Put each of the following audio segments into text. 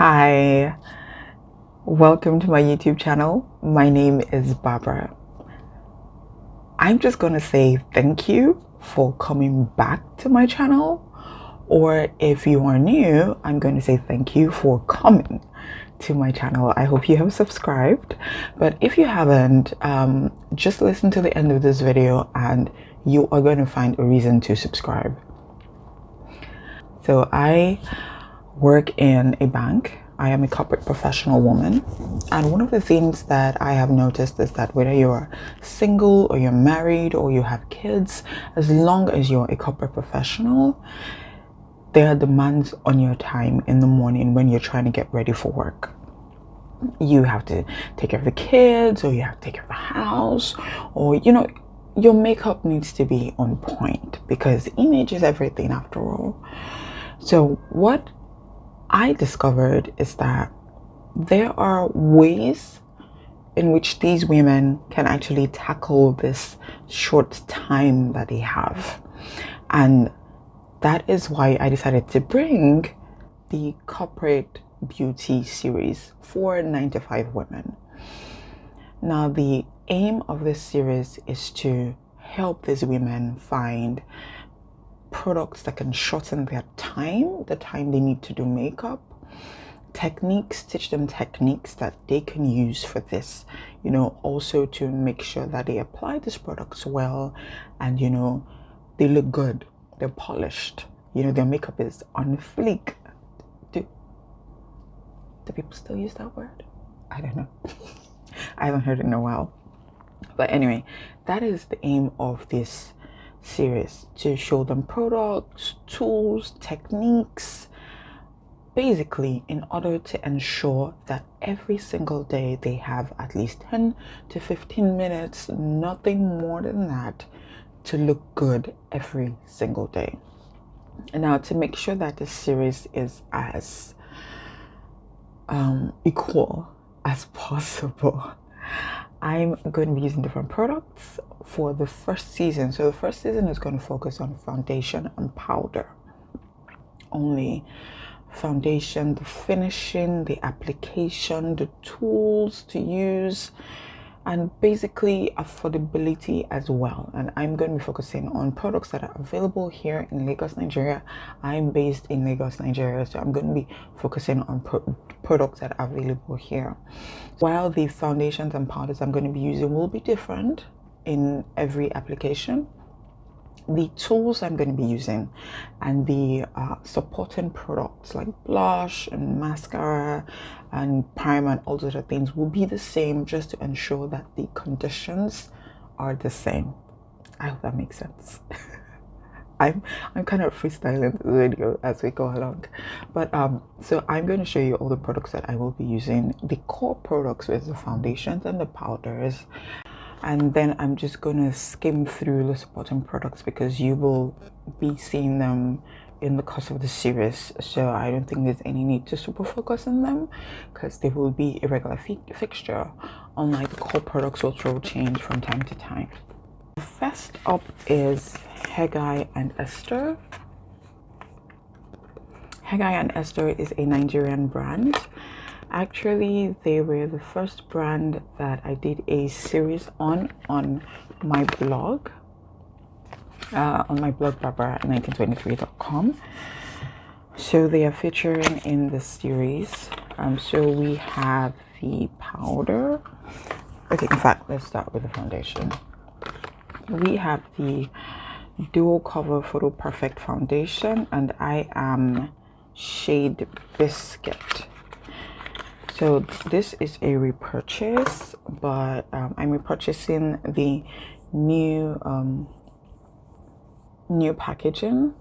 Hi, welcome to my YouTube channel. My name is Barbara. I'm just gonna say thank you for coming back to my channel, or if you are new, I'm going to say thank you for coming to my channel. I hope you have subscribed, but if you haven't, just listen to the end of this video and you are going to find a reason to subscribe. So I work in a bank. I am a corporate professional woman, and one of the things that I have noticed is that whether you're single or you're married or you have kids, as long as you're a corporate professional, there are demands on your time in the morning when you're trying to get ready for work. You have to take care of the kids, or you have to take care of the house, or your makeup needs to be on point because image is everything after all. So what I discovered is that there are ways in which these women can actually tackle this short time that they have. And that is why I decided to bring the corporate beauty series for 9 to 5 women. Now, the aim of this series is to help these women find products that can shorten their time, the time they need to do makeup, techniques, teach them techniques that they can use for this, also to make sure that they apply these products well and, they look good, they're polished, their makeup is on fleek. Do people still use that word? I don't know. I haven't heard it in a while. But anyway, that is the aim of this series, to show them products, tools, techniques, basically in order to ensure that every single day they have at least 10 to 15 minutes, nothing more than that, to look good every single day. And now, to make sure that this series is as equal as possible, I'm going to be using different products for the first season. So the first season is going to focus on foundation and powder only. Foundation, the finishing, the application, the tools to use, and basically affordability as well. And I'm going to be focusing on products that are available here in Lagos, Nigeria. I'm based in Lagos, Nigeria, so I'm going to be focusing on products that are available here. While the foundations and powders I'm going to be using will be different in every application, the tools I'm going to be using and the supporting products like blush and mascara and primer and all those other things will be the same, just to ensure that the conditions are the same. I hope that makes sense. I'm kind of freestyling the video as we go along, but so I'm going to show you all the products that I will be using, the core products with the foundations and the powders, and then I'm just going to skim through the supporting products because you will be seeing them in the course of the series. So I don't think there's any need to super focus on them because they will be a regular fixture, unlike the core products, which will change from time to time. First up is Hegai and Esther. Hegai and Esther is a Nigerian brand. Actually, they were the first brand that I did a series on my blog, barbara1923.com. So they are featuring in the series. So we have the powder. Okay, in fact, let's start with the foundation. We have the Dual Cover Photo Perfect Foundation, and I am shade Biscuit. So this is a repurchase, but I'm repurchasing the new packaging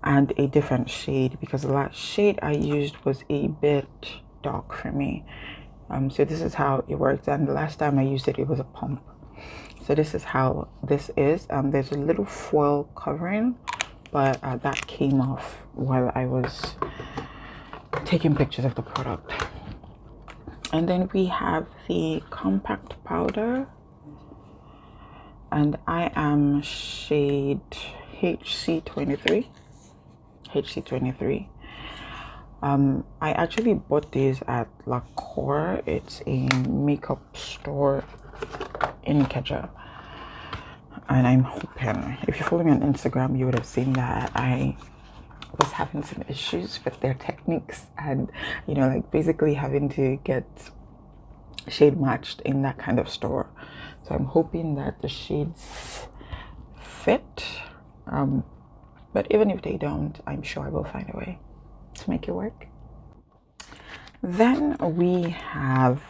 and a different shade because the last shade I used was a bit dark for me. So this is how it works, and the last time I used it, it was a pump. So this is how this is. There's a little foil covering, but that came off while I was taking pictures of the product. And then we have the compact powder, and I am shade HC23. I actually bought these at Lacour. It's a makeup store in Ikeja. And I'm hoping, if you follow me on Instagram, you would have seen that I was having some issues with their techniques, and like basically having to get shade matched in that kind of store. So I'm hoping that the shades fit, but even if they don't, I'm sure I will find a way to make it work. Then we have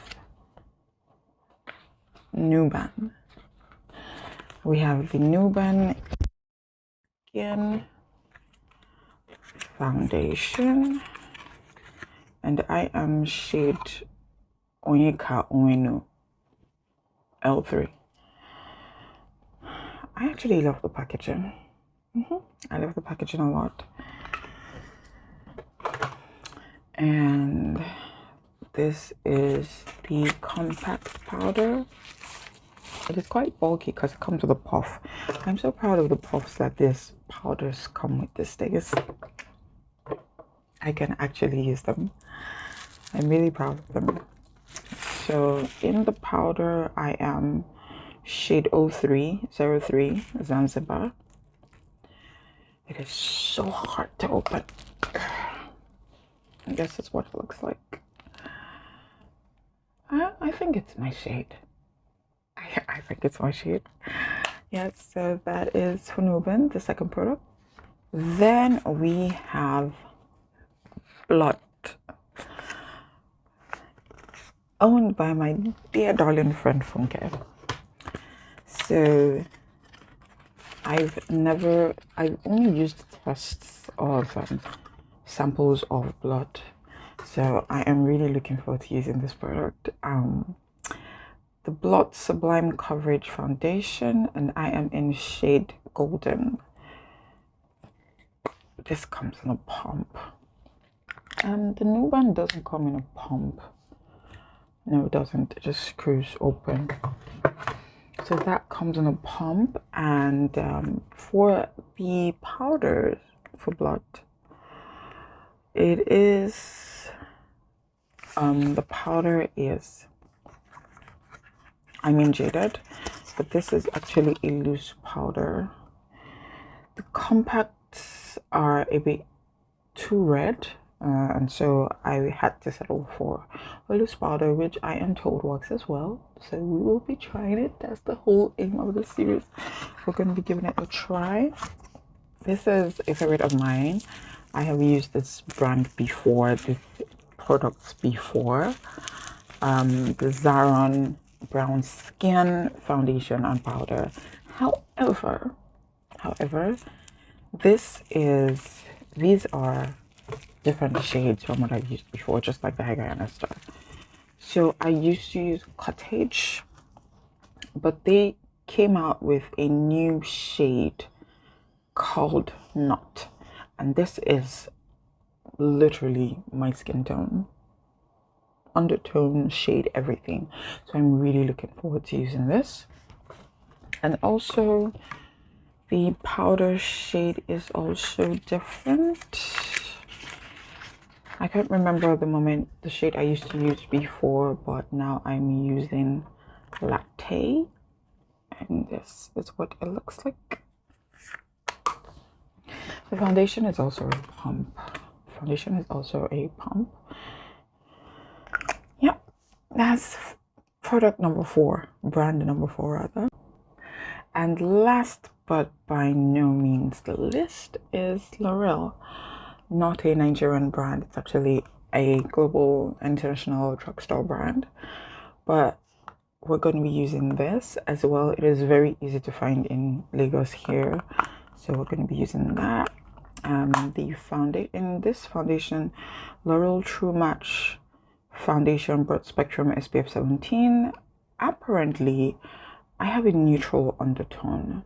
Nuban. We have the Nuban Skin Foundation, and I am shade Onyeka Onwenu L3. I actually love the packaging. I love the packaging a lot. And this is the compact powder. It is quite bulky because it comes with a puff. I'm so proud of the puffs that these powders come with these days. I can actually use them. I'm really proud of them. So in the powder, I am shade 03 Zanzibar. It is so hard to open. I guess that's what it looks like. I think it's my shade. I think it's my shade. Yes, so that is Nuban, the second product. Then we have Blood, owned by my dear darling friend Funke. So I've only used tests of samples of blood. So I am really looking forward to using this product. The Blood Sublime Coverage Foundation, and I am in shade Golden. This comes in a pump. The new one doesn't come in a pump. No, it doesn't. It just screws open. So that comes in a pump. And for the powders for blood, it is the powder is, I mean, jaded, but this is actually a loose powder. The compacts are a bit too red, and so I had to settle for a loose powder, which I am told works as well. So we will be trying it. That's the whole aim of the series. We're going to be giving it a try. This is a favorite of mine. I have used this brand before, these products before. The Zaron Brown Skin Foundation and Powder. However, these are different shades from what I've used before, just like the Hagayana Star. So I used to use Cottage, but they came out with a new shade called Nut, and this is literally my skin tone, undertone, shade, everything. So I'm really looking forward to using this. And also the powder shade is also different. I can't remember at the moment the shade I used to use before, but now I'm using Latte, and this is what it looks like. The foundation is also a pump. Yeah, that's product number 4, brand number 4 rather. And last but by no means the least is L'Oreal. Not a Nigerian brand, it's actually a global international drugstore brand, but we're going to be using this as well. It is very easy to find in Lagos here, so we're going to be using that. In this foundation, L'Oreal True Match Foundation Broad Spectrum SPF 17. Apparently I have a neutral undertone,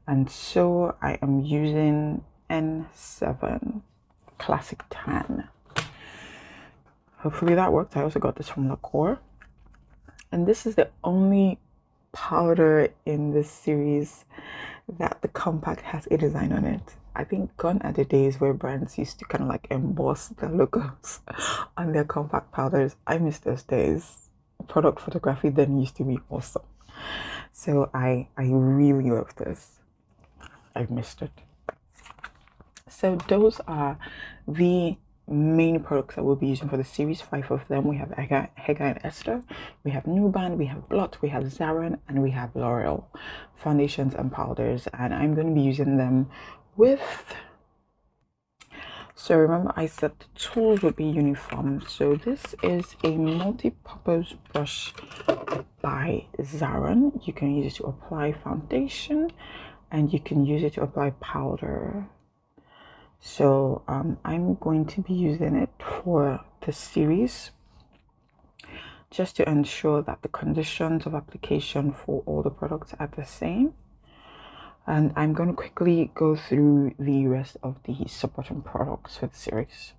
and so I am using N7 Classic Tan. Hopefully that worked. I also got this from Lacour, and this is the only powder in this series that the compact has a design on it. I think gone are the days where brands used to kind of like emboss their logos on their compact powders. I miss those days. Product photography then used to be awesome. So I really love this. I missed it. So those are the main products that we'll be using for the series. 5 of them. We have Hega and Esther, we have Nuban, we have Blot, we have Zaran, and we have L'Oreal foundations and powders, and I'm going to be using them with, so remember I said the tools would be uniform. So this is a multi-purpose brush by Zaran. You can use it to apply foundation and you can use it to apply powder. So I'm going to be using it for the series just to ensure that the conditions of application for all the products are the same. And I'm going to quickly go through the rest of the supporting products for the series.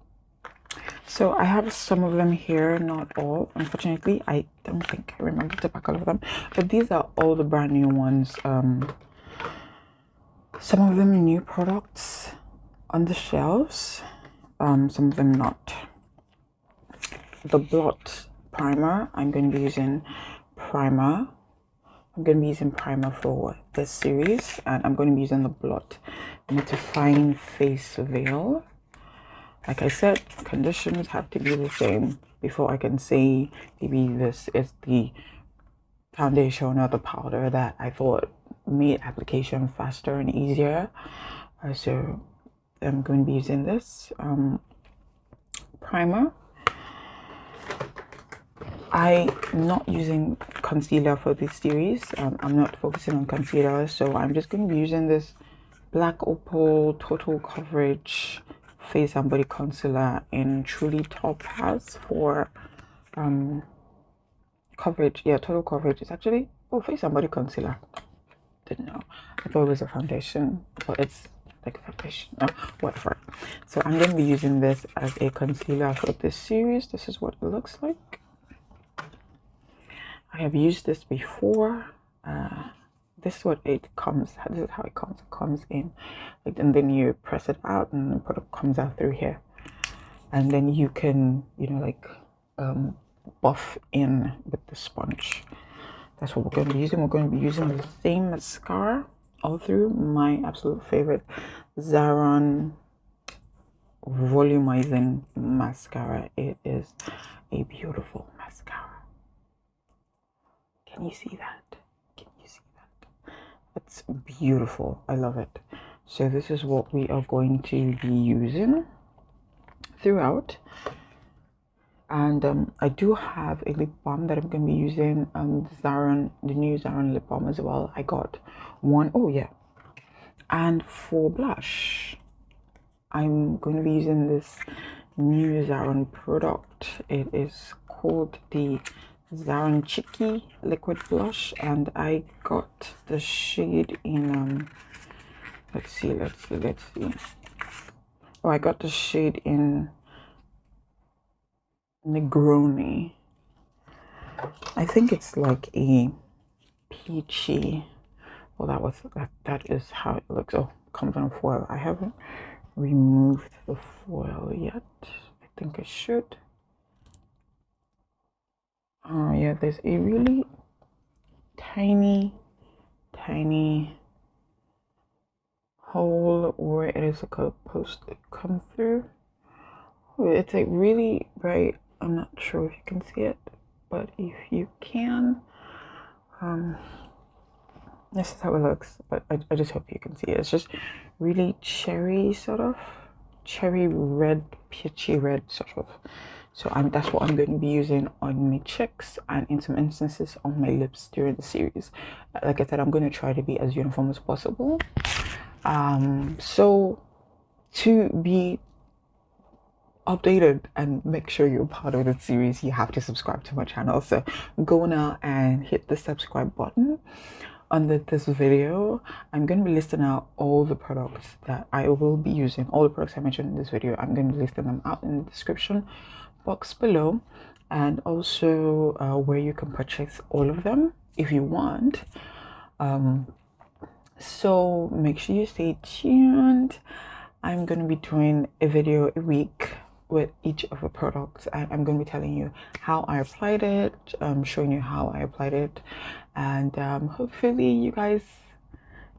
So I have some of them here, not all. Unfortunately, I don't think I remember to pack all of them. But these are all the brand new ones. Some of them new products on the shelves, some of them not. The Blot primer, I'm going to be using primer. I'm going to be using primer for this series, and I'm going to be using the Blot Mattifying Face Veil. Like I said, conditions have to be the same before I can say maybe this is the foundation or the powder that I thought made application faster and easier. So I'm going to be using this primer. I'm not using concealer for this series. I'm not focusing on concealer, so I'm just going to be using this Black Opal Total Coverage Face and Body Concealer in Truly Topaz for coverage. Yeah, total coverage. It's actually, oh, Face and Body Concealer. Didn't know. I thought it was a foundation, but it's like a foundation, no, whatever. So I'm going to be using this as a concealer for this series. This is what it looks like. I have used this before. This is what it comes. This is how it comes. It comes in, like, and then you press it out, and the product comes out through here, and then you can, you know, like buff in with the sponge. That's what we're going to be using. We're going to be using the same mascara all through. My absolute favorite, Zaran Volumizing Mascara. It is a beautiful mascara. Can you see that? Can you see that? It's beautiful. I love it. So this is what we are going to be using throughout. And I do have a lip balm that I'm going to be using, the new Zaran lip balm as well. I got one. Oh yeah. And for blush, I'm going to be using this new Zaran product. It is called the Zaran Cheeky Liquid Blush, and I got the shade in let's see. Oh, I got the shade in Negroni. I think it's like a peachy. Well, that is how it looks. Oh, comes on foil. I haven't removed the foil yet. I think I should. Oh yeah, there's a really tiny hole where it is supposed to come through. It's like really bright. I'm not sure if you can see it, but if you can, this is how it looks. But I just hope you can see it. It's just really cherry, sort of cherry red, peachy red, sort of. So that's what I'm going to be using on my cheeks and in some instances on my lips during the series. Like I said, I'm going to try to be as uniform as possible. So to be updated and make sure you're part of the series, you have to subscribe to my channel. So go now and hit the subscribe button under this video. I'm going to be listing out all the products that I will be using. All the products I mentioned in this video, I'm going to be listing them out in the description box below, and also where you can purchase all of them if you want. So make sure you stay tuned. I'm going to be doing a video a week with each of the products. I'm going to be telling you how I applied it, showing you how I applied it, and hopefully you guys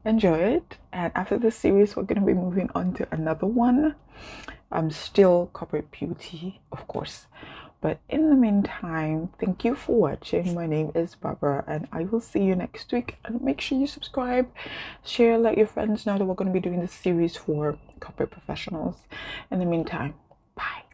enjoy it. And after this series, we're going to be moving on to another one. I'm still corporate beauty, of course, but in the meantime, thank you for watching. My name is Barbara, and I will see you next week. And make sure you subscribe, share, let your friends know that we're going to be doing this series for corporate professionals. In the meantime, bye.